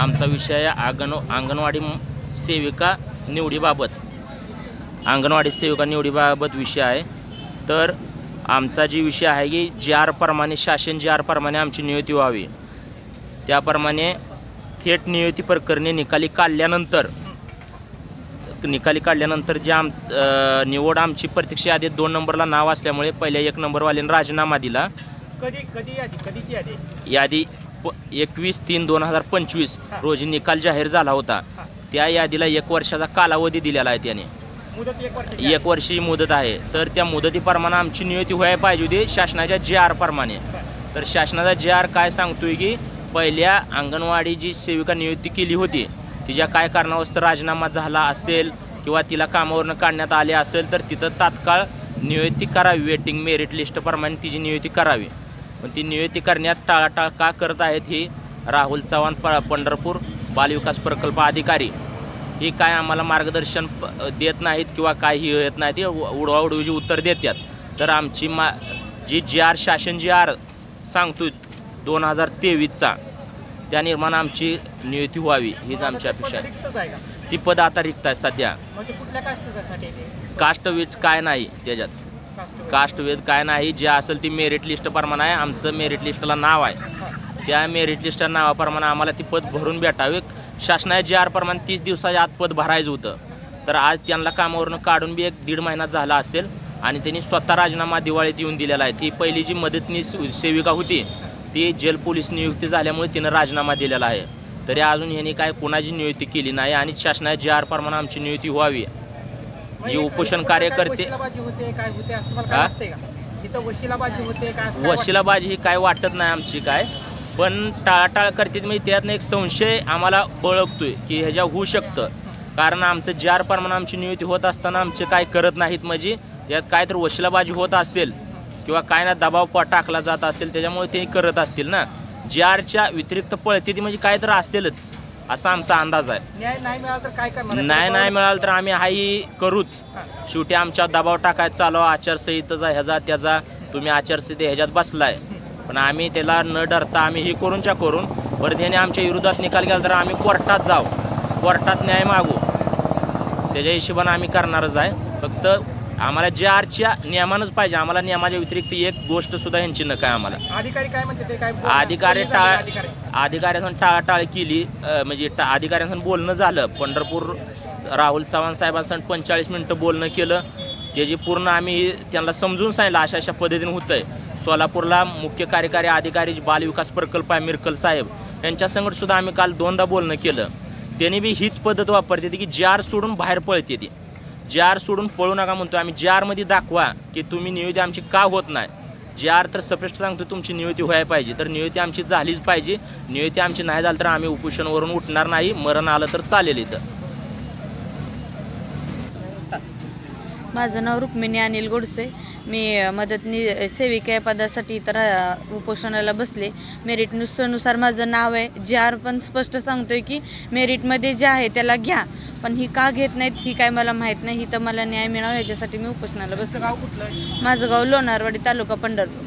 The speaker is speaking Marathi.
आमचा विषय आहे अंगणवाडी सेविका निवडीबाबत. अंगणवाडी सेविका निवडीबाबत विषय आहे. तर आमचा जी विषय आहे की JR शासन JR आमची नियुक्ती व्हावी. त्याप्रमाणे थेट नियुक्ती प्रकरणी निकाली काढल्यानंतर जी निवड आमची प्रत्यक्ष यादीत 2 नंबरला नाव असल्यामुळे पहिल्या 1 नंबरवाल्याने राजीनामा दिला. यादी 21/3/2025 रोजी निकाल जाहीर झाला होता. त्या यादीला 1 वर्षाचा कालावधी दिलेला आहे. त्याने 1 वर्षी मुदत आहे. तर त्या मुदतीप्रमाणे आमची नियुक्ती व्हायला पाहिजे होती शासनाच्या JR प्रमाणे. तर शासनाचा JR काय सांगतोय की पहिल्या अंगणवाडी जी सेविका नियुक्ती केली होती तिच्या काय कारणावरून राजीनामा झाला असेल किंवा तिला कामावरून काढण्यात आले असेल तर तिथं तात्काळ नियुक्ती करावी. वेटिंग मेरिट लिस्टप्रमाणे तिची नियुक्ती करावी. पण ती नियुक्ती करण्यात टाळाटाळ का करत आहेत ही राहुल चव्हाण पंढरपूर बालविकास प्रकल्प अधिकारी ही काय आम्हाला मार्गदर्शन देत नाहीत किंवा काही येत नाही. ते उडवाउडवीची उत्तर देतात. तर आमची जी JR शासन JR सांगतो 2023चा त्या निर्माण आमची नियुक्ती व्हावी हीच आमची अपेक्षा आहे. ती पद आता रिक्त आहे सध्या. कास्टवेद काय नाही त्याच्यात. कास्टवेद काय नाही. जे असेल ती मेरिट लिस्ट प्रमाणे आहे. आमचं मेरिट लिस्टला नाव आहे. त्या मेरिट लिस्टच्या नावाप्रमाणे आम्हाला ती पद भरून भेटावे. शासनाच्या JR प्रमाणे 30 दिवसाच्या आत पद भरायचं होतं. तर आज त्यांना कामावरून काढून बी 1-1.5 महिना झाला असेल आणि त्यांनी स्वतः राजीनामा दिवाळीत येऊन दिलेला आहे. ती पहिली जी मदतनीस सेविका होती ती जेल पोलीस नियुक्ती झाल्यामुळे तिनं राजीनामा दिलेला आहे. तरी अजून यांनी काय कोणाची नियुक्ती केली नाही आणि शासनाच्या JR प्रमाणे आमची नियुक्ती व्हावी. जी उपोषण कार्यकर्ते वशिलाबाजी ही काय वाटत नाही आमची काय. पण टाळाटाळ करते म्हणजे त्यातनं एक संशय आम्हाला बळगतोय की ह्याच्या होऊ शकतं. कारण आमचं JR प्रमाणे आमची नियुक्ती होत असताना आमचे काय करत नाहीत. म्हणजे यात काय तर वशिलाबाजी होत असेल किंवा काय ना दबाव टाकला जात असेल त्याच्यामुळे ते करत असतील ना. JRच्या व्यतिरिक्त पळते ती म्हणजे काय तर असेलच असा आमचा अंदाज आहे. न्याय नाही मिळाला तर काय करणार? नाही मिळालं तर आम्ही हाही करूच. शेवटी आमच्या दबाव टाकायचा चालू आचारसंहितेचा ह्याचा त्याचा. तुम्ही आचारसंहिते ह्याच्यात बसलाय पण आम्ही त्याला न डरता आम्ही ही करूनच्या करून परत ह्याने आमच्या विरोधात निकाल गेला तर आम्ही कोर्टात जाऊ. कोर्टात न्याय मागू. त्याच्या हिशोबाने आम्ही करणारच आहे. फक्त आम्हाला JRच्या नियमानच पाहिजे. आम्हाला नियमाच्या व्यतिरिक्त एक गोष्ट सुद्धा यांची नका आहे आम्हाला. अधिकारी काय म्हणते ते काय अधिकाऱ्यांनी टाळाटाळ केली. म्हणजे अधिकाऱ्यांसंग बोलणं झालं. पंढरपूर राहुल चव्हाण साहेबांसंग 45 मिनिटं बोलणं केलं. त्याची पूर्ण आम्ही त्यांना समजून सांगितलं अशा पद्धतीने होतं आहे. सोलापूरला मुख्य कार्यकारी अधिकारी बालविकास प्रकल्प आहे मिरकल साहेब यांच्या संगतसुद्धा आम्ही काल 2दा बोलणं केलं. त्यांनी बी हीच पद्धत वापरते की JR सोडून बाहेर पळते. ती JR सोडून पळू नका म्हणतो आम्ही. JRमध्ये दाखवा की तुम्ही नियुक्ती आमची का होत नाही. JR तर स्पष्ट सांगतो तुमची नियुक्ती व्हायला पाहिजे. तर नियुक्ती आमची झालीच पाहिजे. नियुक्ती आमची नाही झाली तर आम्ही उपोषणावरून उठणार नाही. मरण आलं तर चालेल. इथं माझं नाव रुक्मिणी अनिल गोडसे. मी मदतनी सेविका पदासाठी तर उपोषणाला बसले. मेरिटनुसार माझं नाव आहे. JR पण स्पष्ट सांगतोय की मेरिटमध्ये जे आहे त्याला घ्या. पण ही का घेत नाहीत ही काय मला माहीत नाही. ही तर मला न्याय मिळावा याच्यासाठी मी उपोषणाला बसले. गाव कुठलं? माझं गाव लोणारवाडी तालुका पंढरपूर.